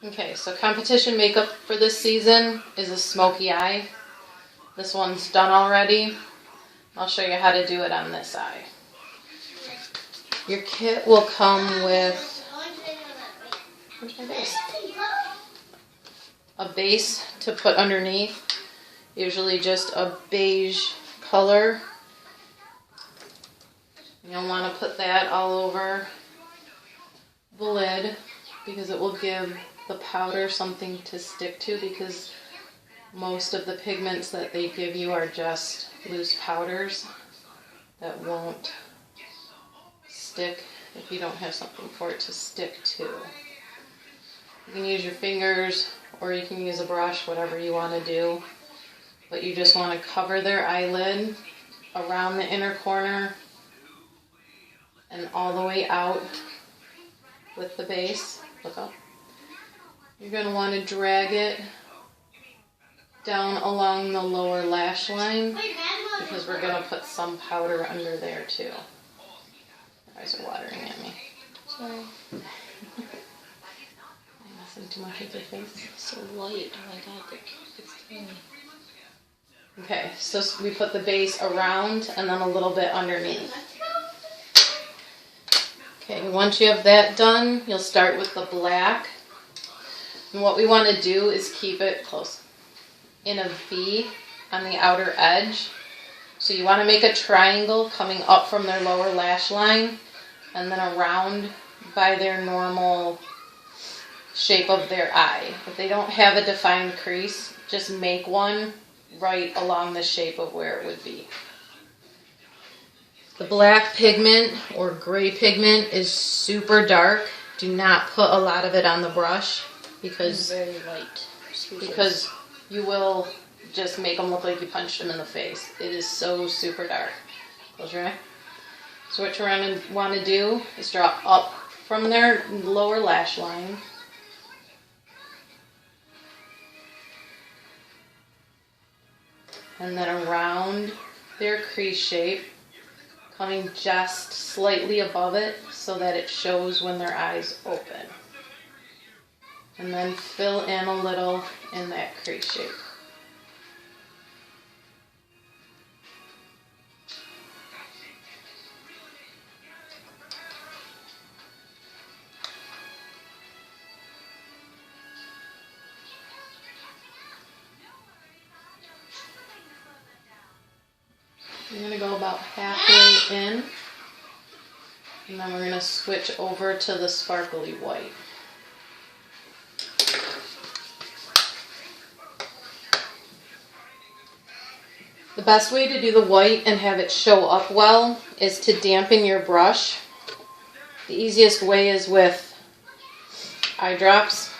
Okay, so competition makeup for this season is a smoky eye. This one's done already. I'll show you how to do it on this eye. Your kit will come with where's my base? A base to put underneath, usually just a beige color. You'll want to put that all over the lid because it will give the powder something to stick to, because most of the pigments that they give you are just loose powders that won't stick if you don't have something for it to stick to. You can use your fingers or you can use a brush, whatever you want to do, but you just want to cover their eyelid around the inner corner and all the way out with the base. Look up. You're going to want to drag it down along the lower lash line because we're going to put some powder under there too. My eyes are watering at me. Sorry. I'm messing too much with your face. It's so light. Oh my god, it's tiny. Okay, so we put the base around and then a little bit underneath. Okay, once you have that done, you'll start with the black. And what we want to do is keep it close in a V on the outer edge. So you want to make a triangle coming up from their lower lash line and then around by their normal shape of their eye. If they don't have a defined crease, just make one right along the shape of where it would be. The black pigment or gray pigment is super dark. Do not put a lot of it on the brush because very light. Because you will just make them look like you punched them in the face. It is so super dark. Close your eye. So what you're going to want to do is draw up from their lower lash line. And then around their crease shape, coming just slightly above it so that it shows when their eyes open. And then fill in a little in that crease shape. I'm going to go about halfway in, and then we're going to switch over to the sparkly white. The best way to do the white and have it show up well is to dampen your brush. The easiest way is with eye drops,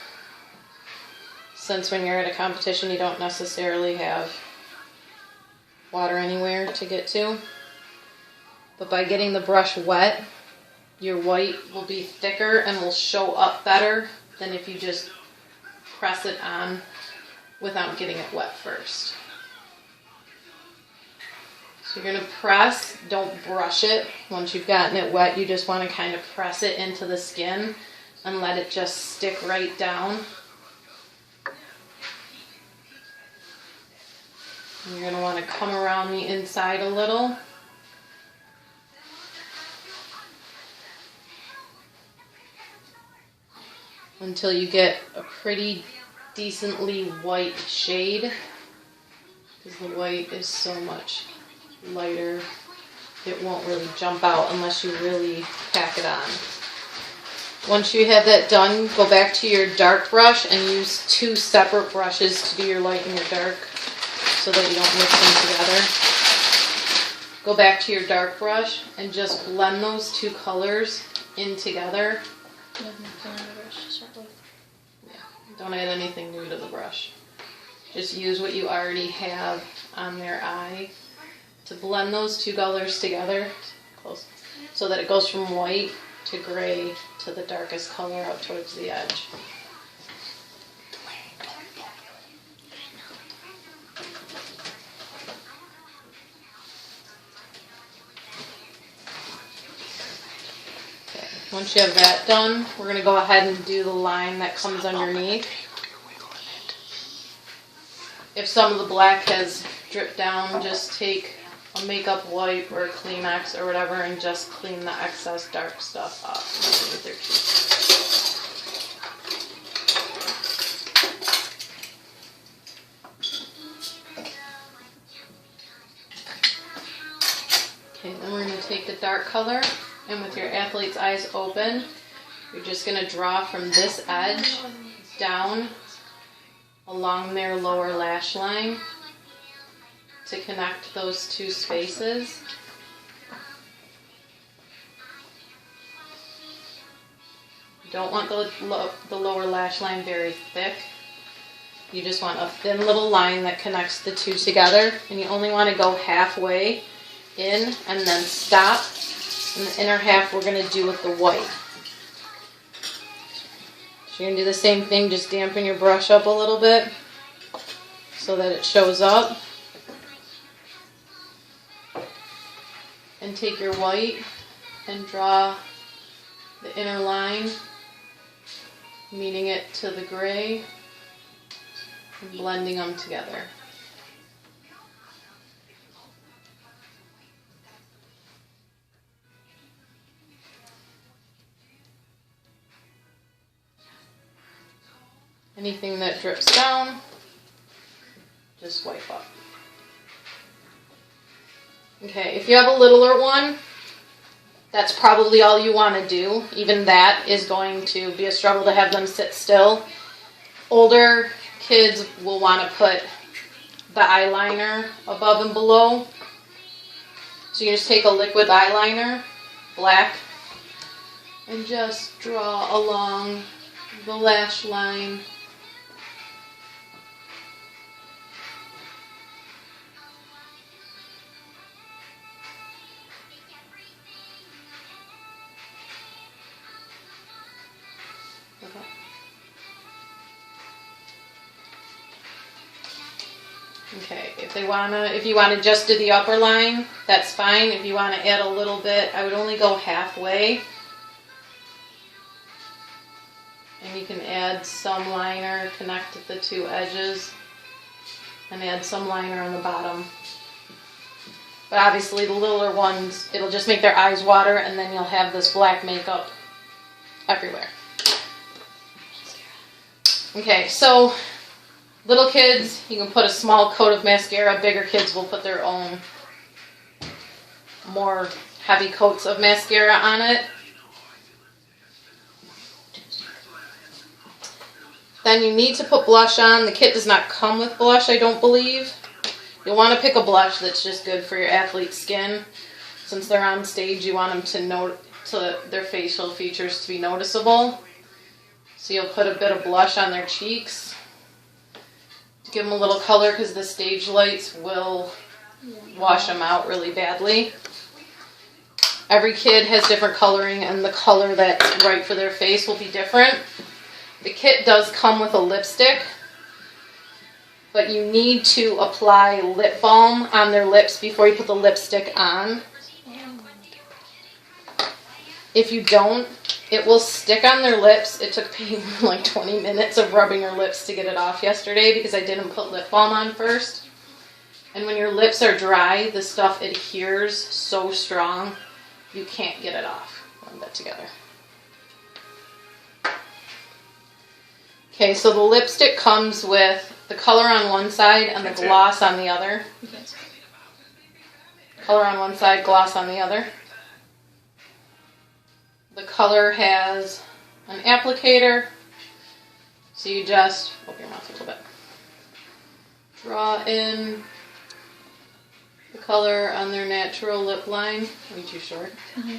since when you're at a competition you don't necessarily have water anywhere to get to. But by getting the brush wet, your white will be thicker and will show up better than if you just press it on without getting it wet first. So you're going to press, don't brush it. Once you've gotten it wet, you just want to kind of press it into the skin and let it just stick right down. You're going to want to come around the inside a little. Until you get a pretty decently white shade. Because the white is so much lighter, it won't really jump out unless you really pack it on. Once you have that done, go back to your dark brush and use two separate brushes to do your light and your dark, so that you don't mix them together. Go back to your dark brush and just blend those two colors in together. Yeah, don't add anything new to the brush. Just use what you already have on their eye to blend those two colors together, close, so that it goes from white to gray to the darkest color out towards the edge. Once you have that done, we're going to go ahead and do the line that comes underneath. If some of the black has dripped down, just take a makeup wipe or a Kleenex or whatever and just clean the excess dark stuff off underneath your teeth. Okay, then we're going to take the dark color, and with your athlete's eyes open, you're just going to draw from this edge down along their lower lash line to connect those two spaces. You don't want the lower lash line very thick. You just want a thin little line that connects the two together, and you only want to go halfway in and then stop. And the inner half we're going to do with the white. So you're going to do the same thing, just dampen your brush up a little bit so that it shows up. And take your white and draw the inner line, meeting it to the gray, and blending them together. Anything that drips down, just wipe up. Okay, if you have a littler one, that's probably all you want to do. Even that is going to be a struggle to have them sit still. Older kids will want to put the eyeliner above and below. So you just take a liquid eyeliner, black, and just draw along the lash line. Okay, if you want to just do the upper line, that's fine. If you want to add a little bit, I would only go halfway. And you can add some liner, connect the two edges, and add some liner on the bottom. But obviously the littler ones, it'll just make their eyes water, and then you'll have this black makeup everywhere. Okay, so little kids, you can put a small coat of mascara. Bigger kids will put their own more heavy coats of mascara on it. Then you need to put blush on. The kit does not come with blush, I don't believe. You'll want to pick a blush that's just good for your athlete's skin. Since they're on stage, you want them to their facial features to be noticeable. So you'll put a bit of blush on their cheeks to give them a little color, because the stage lights will wash them out really badly. Every kid has different coloring, and the color that's right for their face will be different. The kit does come with a lipstick, but you need to apply lip balm on their lips before you put the lipstick on. If you don't, it will stick on their lips. It took me like 20 minutes of rubbing her lips to get it off yesterday because I didn't put lip balm on first. And when your lips are dry, the stuff adheres so strong, you can't get it off. Rub that together. Okay, so the lipstick comes with the color on one side and the gloss on the other. Color on one side, gloss on the other. The color has an applicator, so you just open your mouth a little bit. Draw in the color on their natural lip line. Are you too short? Mm-hmm.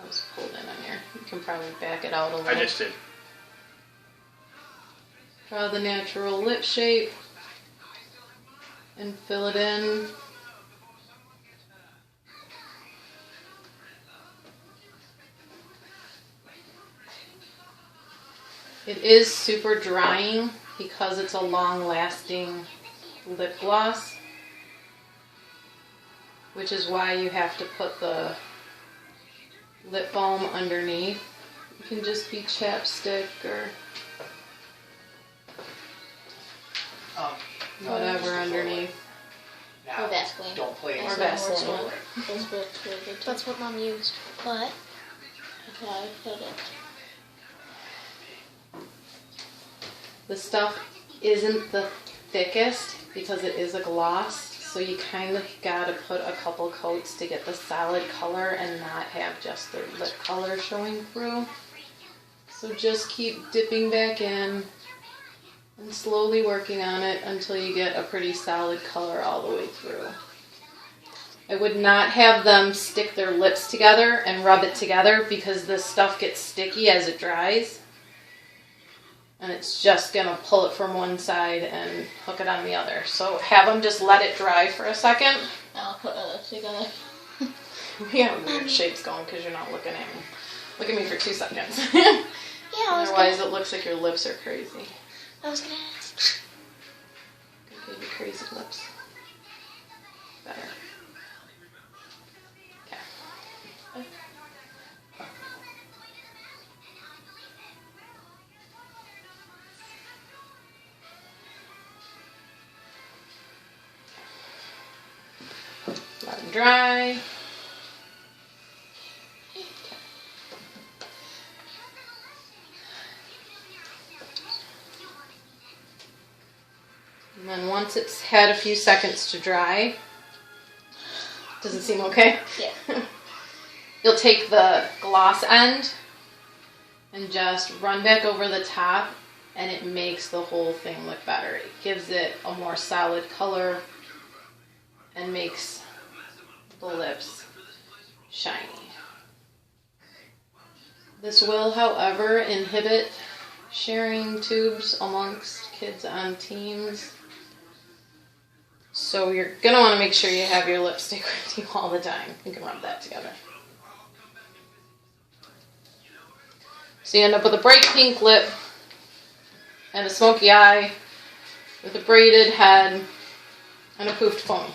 I was pulled in on here. You can probably back it out a little. I just did. Draw the natural lip shape and fill it in. It is super drying because it's a long-lasting lip gloss, which is why you have to put the lip balm underneath. It can just be chapstick or whatever underneath. Or Vaseline. Don't play Or it. Vaseline. Those work really good too. That's what Mom used. But That's how I put it. The stuff isn't the thickest because it is a gloss, so you kind of gotta put a couple coats to get the solid color and not have just the lip color showing through. So just keep dipping back in and slowly working on it until you get a pretty solid color all the way through. I would not have them stick their lips together and rub it together because this stuff gets sticky as it dries. And it's just gonna pull it from one side and hook it on the other. So have them just let it dry for a second. I'll put it together. We have weird shapes going because you're not looking at me. Look at me for 2 seconds. yeah, Otherwise it looks like your lips are crazy. I was gonna ask. Okay, your crazy lips. Better. Okay. Let them dry. And then once it's had a few seconds to dry, does it seem okay? Yeah. You'll take the gloss end and just run back over the top, and it makes the whole thing look better. It gives it a more solid color and makes the lips shiny. This will, however, inhibit sharing tubes amongst kids on teams. So you're going to want to make sure you have your lipstick with you all the time. You can rub that together. So you end up with a bright pink lip and a smoky eye with a braided head and a poofed pony.